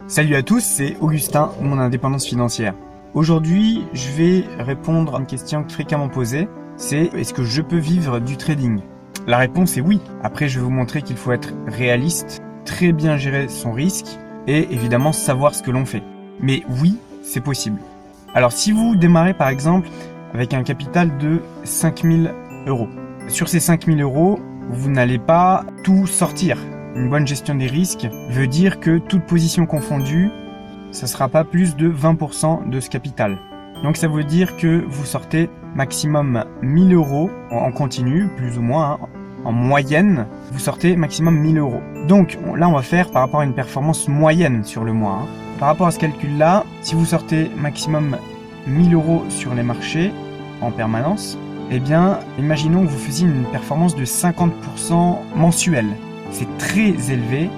Salut à tous, c'est Augustin, mon indépendance financière. Aujourd'hui, je vais répondre à une question fréquemment posée, c'est est-ce que je peux vivre du trading? La réponse est oui. Après, je vais vous montrer qu'il faut être réaliste, très bien gérer son risque et évidemment savoir ce que l'on fait. Mais oui, c'est possible. Alors si vous démarrez par exemple avec un capital de 5000 euros, sur ces 5000 euros, vous n'allez pas tout sortir. Une bonne gestion des risques veut dire que toute position confondue, ça ne sera pas plus de 20% de ce capital. Donc ça veut dire que vous sortez maximum 1000 euros en continu, plus ou moins, en moyenne, vous sortez maximum 1000 euros. Donc là on va faire par rapport à une performance moyenne sur le mois. Par rapport à ce calcul-là, si vous sortez maximum 1000 euros sur les marchés en permanence, eh bien imaginons que vous faisiez une performance de 50% mensuelle. C'est très élevé,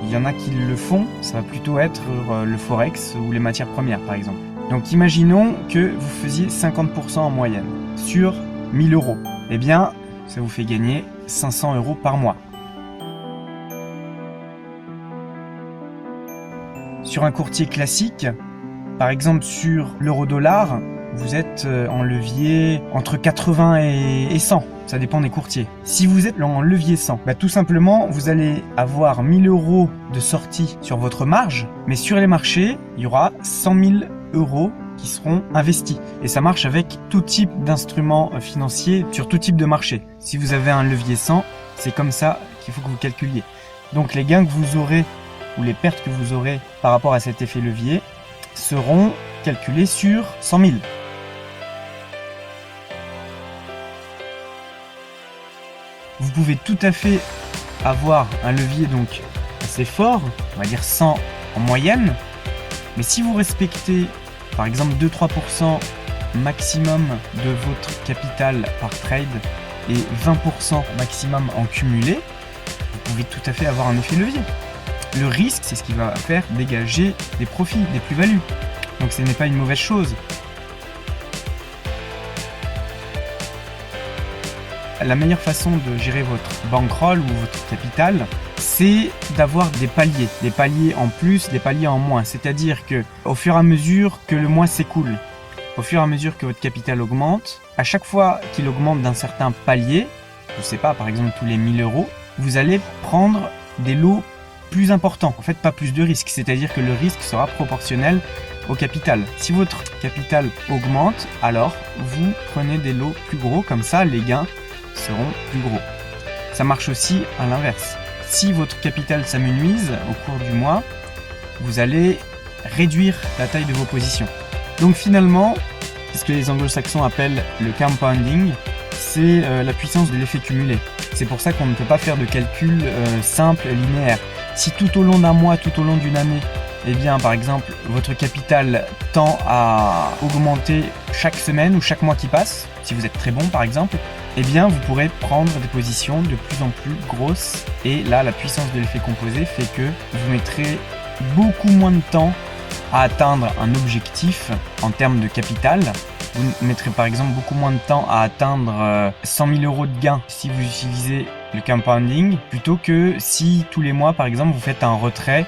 il y en a qui le font, ça va plutôt être le forex ou les matières premières par exemple. Donc imaginons que vous faisiez 50% en moyenne sur 1000 euros. Eh bien, ça vous fait gagner 500 euros par mois. Sur un courtier classique, par exemple sur l'euro-dollar, vous êtes en levier entre 80 et 100. Ça dépend des courtiers. Si vous êtes en levier 100, tout simplement, vous allez avoir 1000 euros de sortie sur votre marge, mais sur les marchés, il y aura 100 000 euros qui seront investis. Et ça marche avec tout type d'instruments financiers sur tout type de marché. Si vous avez un levier 100, c'est comme ça qu'il faut que vous calculiez. Donc les gains que vous aurez ou les pertes que vous aurez par rapport à cet effet levier seront calculés sur 100 000. Vous pouvez tout à fait avoir un levier donc assez fort, on va dire 100 en moyenne, mais si vous respectez par exemple 2-3% maximum de votre capital par trade et 20% maximum en cumulé, vous pouvez tout à fait avoir un effet levier. Le risque, c'est ce qui va faire dégager des profits, des plus-values. Donc ce n'est pas une mauvaise chose. La meilleure façon de gérer votre bankroll ou votre capital, c'est d'avoir des paliers en plus, des paliers en moins. C'est-à-dire que au fur et à mesure que le mois s'écoule, au fur et à mesure que votre capital augmente, à chaque fois qu'il augmente d'un certain palier, je ne sais pas, par exemple tous les 1000 euros, vous allez prendre des lots plus importants. En fait, pas plus de risques. C'est-à-dire que le risque sera proportionnel au capital. Si votre capital augmente, alors vous prenez des lots plus gros, comme ça les gains seront plus gros. Ça marche aussi à l'inverse. Si votre capital s'amenuise au cours du mois, vous allez réduire la taille de vos positions. Donc finalement, c'est ce que les anglo-saxons appellent le compounding, c'est la puissance de l'effet cumulé. C'est pour ça qu'on ne peut pas faire de calcul simple, linéaire. Si tout au long d'un mois, tout au long d'une année, eh bien par exemple votre capital tend à augmenter chaque semaine ou chaque mois qui passe, si vous êtes très bon par exemple, eh bien vous pourrez prendre des positions de plus en plus grosses et là la puissance de l'effet composé fait que vous mettrez beaucoup moins de temps à atteindre un objectif en termes de capital. Vous mettrez par exemple beaucoup moins de temps à atteindre 100 000 euros de gains si vous utilisez le compounding plutôt que si tous les mois par exemple vous faites un retrait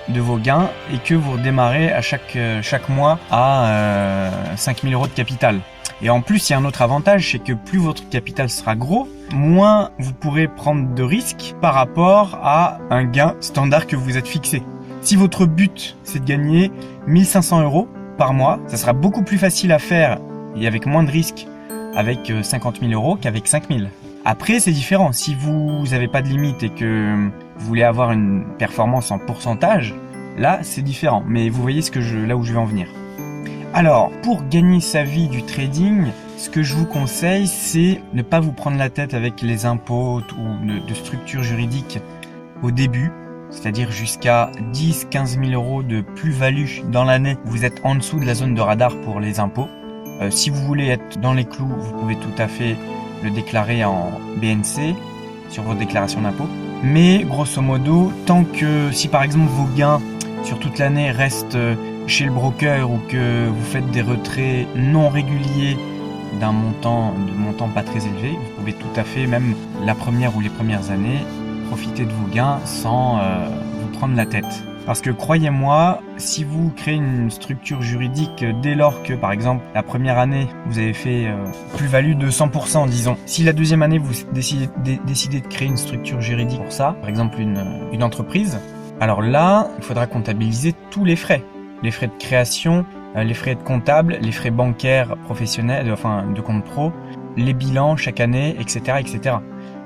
de vos gains et que vous redémarrez à chaque mois à 5 000 euros de capital. Et en plus, il y a un autre avantage, c'est que plus votre capital sera gros, moins vous pourrez prendre de risques par rapport à un gain standard que vous êtes fixé. Si votre but, c'est de gagner 1500 euros par mois, ça sera beaucoup plus facile à faire et avec moins de risques avec 50 000 euros qu'avec 5 000. Après, c'est différent. Si vous n'avez pas de limite et que vous voulez avoir une performance en pourcentage, là, c'est différent. Mais vous voyez là où je veux en venir. Alors, pour gagner sa vie du trading, ce que je vous conseille, c'est ne pas vous prendre la tête avec les impôts ou de structures juridiques au début, c'est-à-dire jusqu'à 10-15 000 euros de plus-value dans l'année. Vous êtes en dessous de la zone de radar pour les impôts. Si vous voulez être dans les clous, vous pouvez tout à fait le déclarer en BNC sur votre déclaration d'impôt. Mais grosso modo, si par exemple vos gains sur toute l'année restent chez le broker ou que vous faites des retraits non réguliers d'un montant pas très élevé, vous pouvez tout à fait, même la première ou les premières années, profiter de vos gains sans vous prendre la tête. Parce que croyez-moi, si vous créez une structure juridique dès lors que, par exemple, la première année, vous avez fait plus-value de 100%, disons. Si la deuxième année, vous décidez de créer une structure juridique pour ça, par exemple une entreprise, alors là, il faudra comptabiliser tous les frais. Les frais de création, les frais de comptable, les frais bancaires professionnels, enfin de compte pro, les bilans chaque année, etc., etc.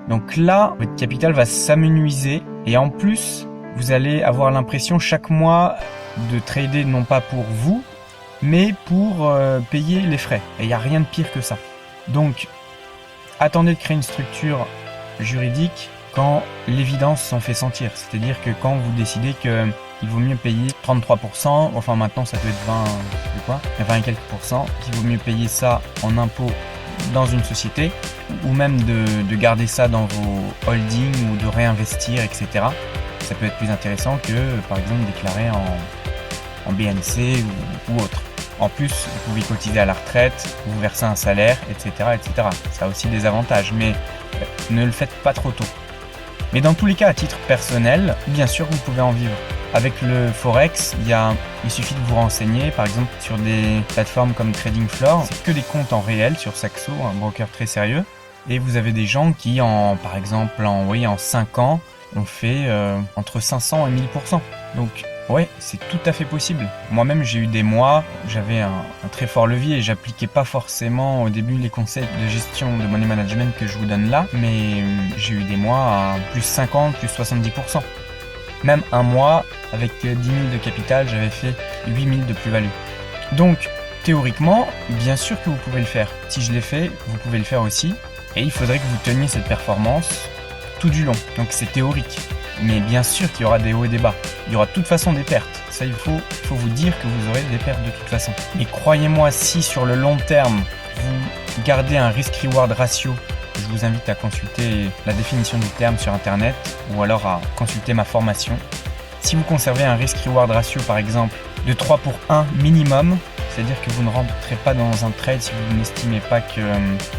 Donc là, votre capital va s'amenuiser et en plus, vous allez avoir l'impression chaque mois de trader non pas pour vous, mais pour payer les frais. Et il n'y a rien de pire que ça. Donc, attendez de créer une structure juridique quand l'évidence s'en fait sentir. C'est-à-dire que quand vous décidez qu'il vaut mieux payer 33%, enfin maintenant ça peut être 20 et quelques pourcents, qu'il vaut mieux payer ça en impôts dans une société, ou même de garder ça dans vos holdings ou de réinvestir, etc. Ça peut être plus intéressant que, par exemple, déclarer en BNC ou autre. En plus, vous pouvez cotiser à la retraite, vous verser un salaire, etc., etc. Ça a aussi des avantages, mais ne le faites pas trop tôt. Mais dans tous les cas, à titre personnel, bien sûr, vous pouvez en vivre. Avec le Forex, il suffit de vous renseigner, par exemple, sur des plateformes comme Trading Floor. C'est que des comptes en réel sur Saxo, un broker très sérieux. Et vous avez des gens qui, par exemple, en 5 ans, ont fait entre 500 et 1000%. Donc, ouais, c'est tout à fait possible. Moi-même, j'ai eu des mois, j'avais un très fort levier. J'appliquais pas forcément au début les conseils de gestion de money management que je vous donne là, mais j'ai eu des mois à plus 50, plus 70%. Même un mois, avec 10 000 de capital, j'avais fait 8 000 de plus-value. Donc, théoriquement, bien sûr que vous pouvez le faire. Si je l'ai fait, vous pouvez le faire aussi. Et il faudrait que vous teniez cette performance tout du long. Donc c'est théorique. Mais bien sûr qu'il y aura des hauts et des bas. Il y aura de toute façon des pertes. Ça, il faut vous dire que vous aurez des pertes de toute façon. Mais croyez-moi, si sur le long terme, vous gardez un risk-reward ratio, je vous invite à consulter la définition du terme sur Internet ou alors à consulter ma formation. Si vous conservez un risk-reward ratio, par exemple, de 3 pour 1 minimum, c'est-à-dire que vous ne rentrez pas dans un trade si vous n'estimez pas que,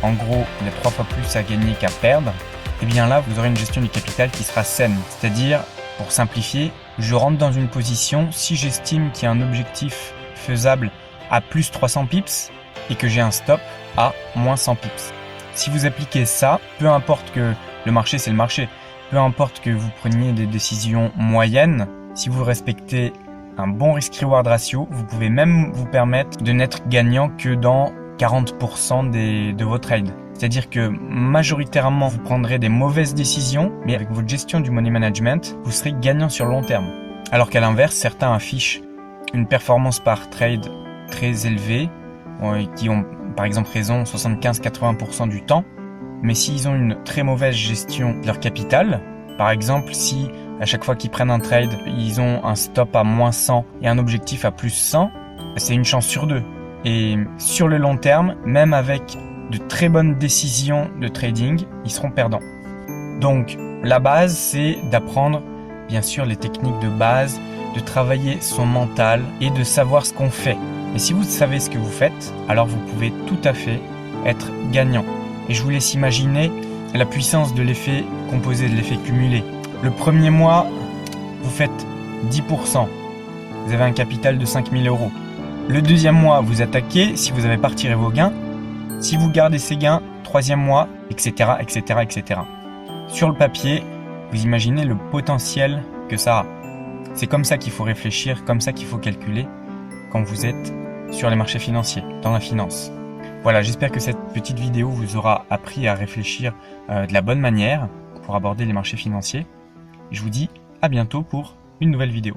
en gros, il y a 3 fois plus à gagner qu'à perdre, et bien là, vous aurez une gestion du capital qui sera saine. C'est-à-dire, pour simplifier, je rentre dans une position si j'estime qu'il y a un objectif faisable à plus 300 pips et que j'ai un stop à moins 100 pips. Si vous appliquez ça, peu importe que le marché, c'est le marché, peu importe que vous preniez des décisions moyennes, si vous respectez un bon risk-reward ratio, vous pouvez même vous permettre de n'être gagnant que dans 40% de vos trades. C'est-à-dire que majoritairement, vous prendrez des mauvaises décisions, mais avec votre gestion du money management, vous serez gagnant sur le long terme. Alors qu'à l'inverse, certains affichent une performance par trade très élevée, qui ont par exemple raison 75-80% du temps, mais s'ils ont une très mauvaise gestion de leur capital, par exemple si à chaque fois qu'ils prennent un trade, ils ont un stop à moins 100 et un objectif à plus 100, c'est une chance sur deux. Et sur le long terme, même avec de très bonnes décisions de trading, ils seront perdants. Donc la base, c'est d'apprendre bien sûr les techniques de base, de travailler son mental et de savoir ce qu'on fait. Et si vous savez ce que vous faites, alors vous pouvez tout à fait être gagnant. Et je vous laisse imaginer la puissance de l'effet composé, de l'effet cumulé. Le premier mois, vous faites 10%. Vous avez un capital de 5 000 €. Le deuxième mois, vous attaquez si vous n'avez pas retiré vos gains. Si vous gardez ces gains, troisième mois, etc., etc., etc. Sur le papier, vous imaginez le potentiel que ça a. C'est comme ça qu'il faut réfléchir, comme ça qu'il faut calculer quand vous êtes sur les marchés financiers, dans la finance. Voilà, j'espère que cette petite vidéo vous aura appris à réfléchir de la bonne manière pour aborder les marchés financiers. Je vous dis à bientôt pour une nouvelle vidéo.